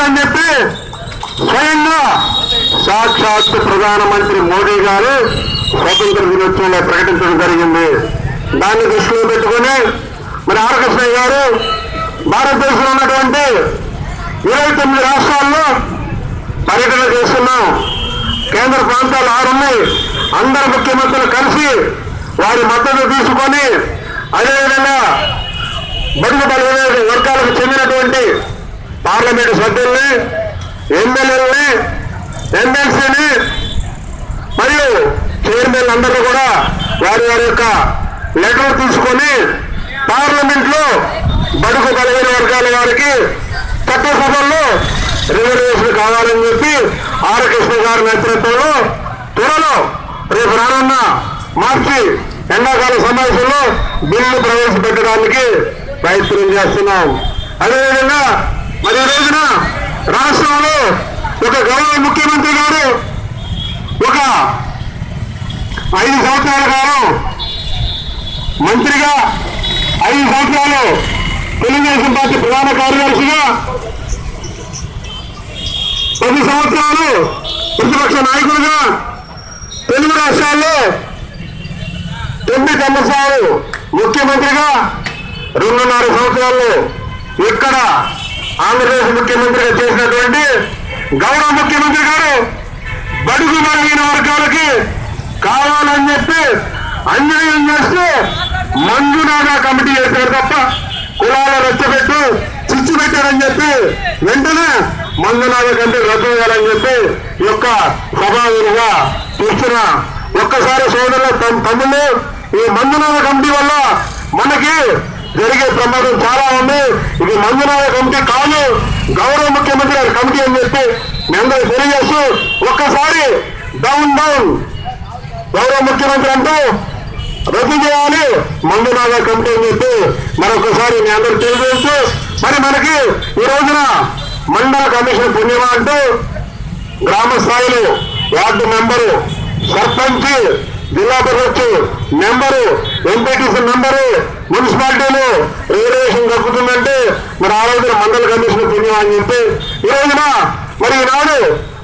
లేదని చెప్పి స్వయంగా సాక్షాత్ ప్రధానమంత్రి మోడీ గారు స్వతంత్ర దినోత్సవంలో ప్రకటించడం జరిగింది. దాన్ని దృష్టిలో పెట్టుకుని మరి ఆర్ కృష్ణయ్య గారు భారతదేశంలో ఉన్నటువంటి 29 రాష్ట్రాల్లో పర్యటన చేస్తున్నాం. కేంద్ర ప్రాంతాలు 6 ఉన్నాయి. అందరు ముఖ్యమంత్రులు కలిసి వారి మద్దతు తీసుకొని అదేవిధంగా బడుగు బలహీన వర్గాలకు చెందినటువంటి పార్లమెంటు సభ్యుల్ని, ఎమ్మెల్యేలని, ఎమ్మెల్సీని మరియు చైర్మన్ అందరూ కూడా వారి వారి యొక్క లెటర్లు తీసుకొని పార్లమెంట్ లో బడుగు బలహీన వర్గాల వారికి చట్టసభల్లో రిజర్వేషన్ కావాలని చెప్పి ఆర్ కృష్ణ గారి నేతృత్వంలో త్వరలో రేపు రానున్న మార్చి ఎండాకాల సమావేశంలో బిల్లు ప్రవేశపెట్టడానికి ప్రయత్నం చేస్తున్నాం. అదేవిధంగా మరి ఈ రోజున రాష్ట్రంలో ఒక గౌరవ ముఖ్యమంత్రి గారు ఒక 5 సంవత్సరాల కాలం మంత్రిగా, 5 సంవత్సరాలు తెలుగుదేశం పార్టీ ప్రధాన కార్యదర్శిగా, 10 సంవత్సరాలు ప్రతిపక్ష నాయకులుగా, తెలుగు రాష్ట్రాల్లో 9 సంవత్సరాలు ముఖ్యమంత్రిగా, 2.5 సంవత్సరాల్లో ఇక్కడ ఆంధ్రప్రదేశ్ ముఖ్యమంత్రిగా చేసినటువంటి గౌరవ ముఖ్యమంత్రి గారు బడుగు బలహీన వర్గాలకి కావాలని చెప్పి అన్యాయం చేస్తూ మంజునాథా కమిటీ చేశారు తప్ప కులాల రెచ్చబెట్టు చిచ్చు పెట్టారని చెప్పి వెంటనే మంజునాథా కమిటీ రద్దు చేయాలని చెప్పి ఈ యొక్క సభావిధిగా చూస్తున్నా. ఒక్కసారి సోదరులు తమ్ముళ్ళు, ఈ మంజునాథా కమిటీ వల్ల మనకి జరిగే ప్రమాదం చాలా ఉంది. ఇది మంజునాథా కమిటీ కాదు, గౌరవ ముఖ్యమంత్రి గారి కమిటీ అని చెప్పి మీ అందరూ తెలియజేస్తూ ఒక్కసారి డౌన్ గౌరవ ముఖ్యమంత్రి అంటూ రద్దు చేయాలి మంజునాథా కమిటీ అని చెప్పి మరొకసారి మీ అందరూ తెలియజేస్తూ మరి మనకి ఈ రోజున మండల కమిషన్ పుణ్యమా అంటూ గ్రామ స్థాయిలో వార్డు మెంబరు, సర్పంచ్, జిల్లా పరిషత్ మెంబరు, ఎంపీటీసీ మెంబరు, మున్సిపాలిటీలో రిజర్వేషన్ దక్కుతుందంటే మరి ఆ రోజున మండల కమిషన్ పుణ్యం అని చెప్పి ఈ రోజున మరి ఈనాడు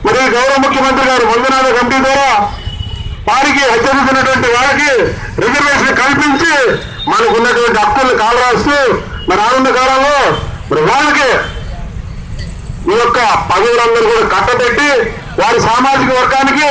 మరి గౌరవ ముఖ్యమంత్రి గారు మంజునాథా కమిటీ ద్వారా వారికి హెచ్చరిస్తున్నటువంటి వారికి రిజర్వేషన్ కల్పించి మనకున్నటువంటి హక్కులను కాలరాస్తూ మరి ఆనంద కాలంలో మరి వాళ్ళకి ఈ యొక్క పదవులందరూ కూడా కట్టబెట్టి వారి సామాజిక వర్గానికి